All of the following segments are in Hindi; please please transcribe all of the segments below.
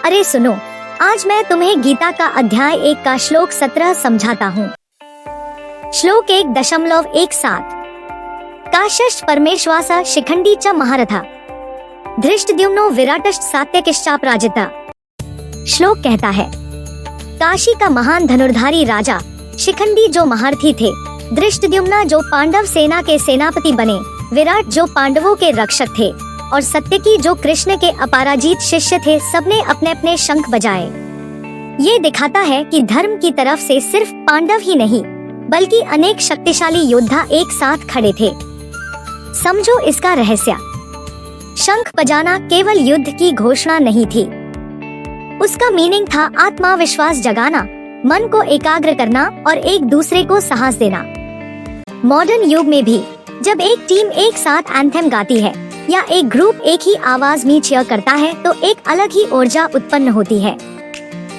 अरे सुनो, आज मैं तुम्हें गीता का अध्याय 1 का श्लोक 17 समझाता हूँ। श्लोक 1.17 काशश्च परमेश्वासा शिखंडी च महारथा धृष्टद्युम्नो विराटश्च सात्यकिश्चापराजिता। श्लोक कहता है, काशी का महान धनुर्धारी राजा शिखंडी जो महारथी थे, धृष्टद्युम्ना जो पांडव सेना के सेनापति बने, विराट जो पांडवों के रक्षक थे और सत्यकी जो कृष्ण के अपराजित शिष्य थे, सबने अपने अपने शंख बजाए। ये दिखाता है कि धर्म की तरफ से सिर्फ पांडव ही नहीं बल्कि अनेक शक्तिशाली योद्धा एक साथ खड़े थे। समझो इसका रहस्य। शंख बजाना केवल युद्ध की घोषणा नहीं थी, उसका मीनिंग था आत्मविश्वास जगाना, मन को एकाग्र करना और एक दूसरे को साहस देना। मॉडर्न युग में भी जब एक टीम एक साथ एंथम गाती है या एक ग्रुप एक ही आवाज में चीयर करता है तो एक अलग ही ऊर्जा उत्पन्न होती है।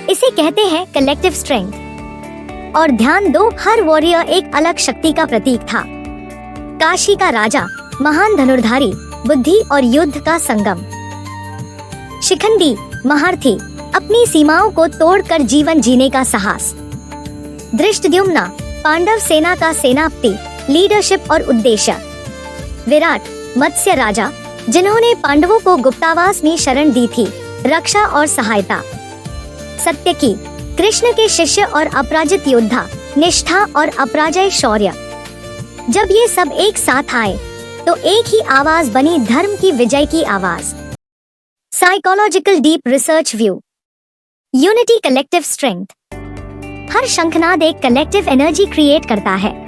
इसे कहते हैं कलेक्टिव स्ट्रेंथ। और ध्यान दो, हर वॉरियर एक अलग शक्ति का प्रतीक था। काशी का राजा महान धनुर्धारी, बुद्धि और युद्ध का संगम। शिखंडी महारथी, अपनी सीमाओं को तोड़कर जीवन जीने का साहस। धृष्टद्युम्ना पांडव सेना का सेनापति, लीडरशिप और उद्देश्य। विराट मत्स्य राजा, जिन्होंने पांडवों को गुप्तावास में शरण दी थी, रक्षा और सहायता। सत्यकी कृष्ण के शिष्य और अपराजित योद्धा, निष्ठा और अपराजय शौर्य। जब ये सब एक साथ आए तो एक ही आवाज बनी, धर्म की विजय की आवाज। Psychological deep research view. Unity collective strength. हर शंखनाद एक कलेक्टिव एनर्जी क्रिएट करता है।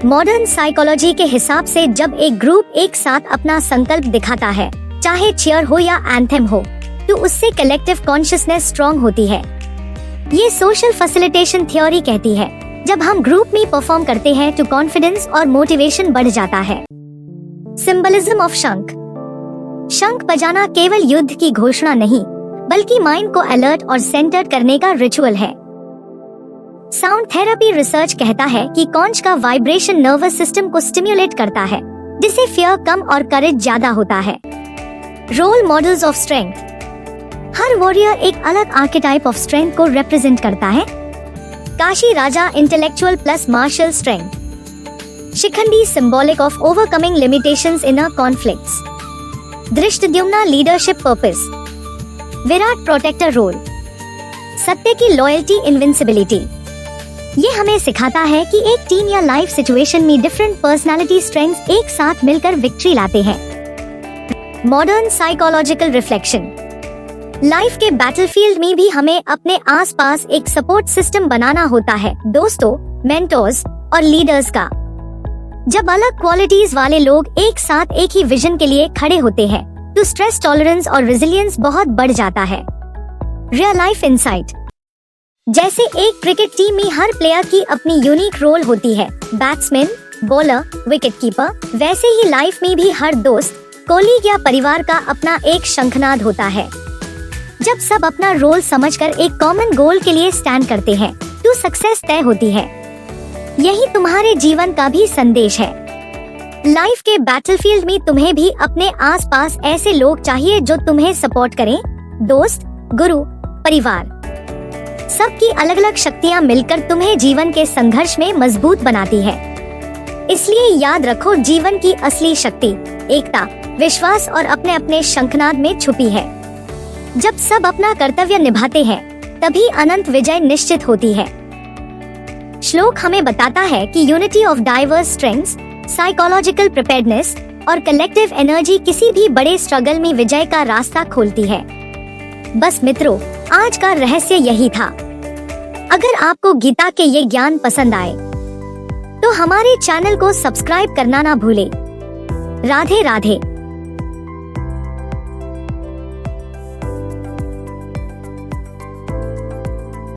मॉडर्न साइकोलॉजी के हिसाब से जब एक ग्रुप एक साथ अपना संकल्प दिखाता है, चाहे चीयर हो या एंथम हो, तो उससे कलेक्टिव कॉन्शियसनेस स्ट्रॉन्ग होती है। ये सोशल फैसिलिटेशन थ्योरी कहती है, जब हम ग्रुप में परफॉर्म करते हैं तो कॉन्फिडेंस और मोटिवेशन बढ़ जाता है। सिंबलिज्म ऑफ शंख। शंख बजाना केवल युद्ध की घोषणा नहीं बल्कि माइंड को अलर्ट और सेंटर्ड करने का रिचुअल है। साउंड थेरेपी रिसर्च कहता है कि कॉन्च का वाइब्रेशन नर्वस सिस्टम को स्टिम्युलेट करता है, जिससे फियर कम और करेज ज्यादा होता है। Role models of strength. हर वॉरियर एक अलग आर्केटाइप ऑफ स्ट्रेंथ को रिप्रेजेंट करता है। Kashi Raja intellectual plus martial strength. Shikhandi symbolic of overcoming limitations in a conflicts. Dhrishtadyumna leadership purpose. Virat protector role. सत्य की लॉयल्टी इनविंसिबिलिटी। ये हमें सिखाता है कि एक टीम या लाइफ सिचुएशन में डिफरेंट पर्सनालिटी स्ट्रेंथ्स एक साथ मिलकर विक्ट्री लाते हैं। Modern psychological reflection. लाइफ के बैटलफील्ड में भी हमें अपने आसपास एक सपोर्ट सिस्टम बनाना होता है, दोस्तों, मेंटर्स और लीडर्स का। जब अलग क्वालिटीज वाले लोग एक साथ एक ही विजन के लिए खड़े होते हैं तो स्ट्रेस टॉलरेंस और रेजिलियंस बहुत बढ़ जाता है। Real life insight. जैसे एक क्रिकेट टीम में हर प्लेयर की अपनी यूनिक रोल होती है, बैट्समैन, बॉलर, विकेट कीपर, वैसे ही लाइफ में भी हर दोस्त, कोलीग या परिवार का अपना एक शंखनाद होता है। जब सब अपना रोल समझकर एक कॉमन गोल के लिए स्टैंड करते हैं तो सक्सेस तय होती है। यही तुम्हारे जीवन का भी संदेश है। लाइफ के बैटलफील्ड में तुम्हें भी अपने आसपास ऐसे लोग चाहिए जो तुम्हें सपोर्ट करें। दोस्त, गुरु, परिवार, सबकी अलग अलग शक्तियाँ मिलकर तुम्हें जीवन के संघर्ष में मजबूत बनाती है। इसलिए याद रखो, जीवन की असली शक्ति एकता, विश्वास और अपने अपने शंखनाद में छुपी है। जब सब अपना कर्तव्य निभाते हैं तभी अनंत विजय निश्चित होती है। श्लोक हमें बताता है कि unity of diverse strengths, psychological preparedness और कलेक्टिव एनर्जी किसी भी बड़े स्ट्रगल में विजय का रास्ता खोलती है। बस मित्रों, आज का रहस्य यही था। अगर आपको गीता के ये ज्ञान पसंद आए तो हमारे चैनल को सब्सक्राइब करना ना भूले। राधे राधे।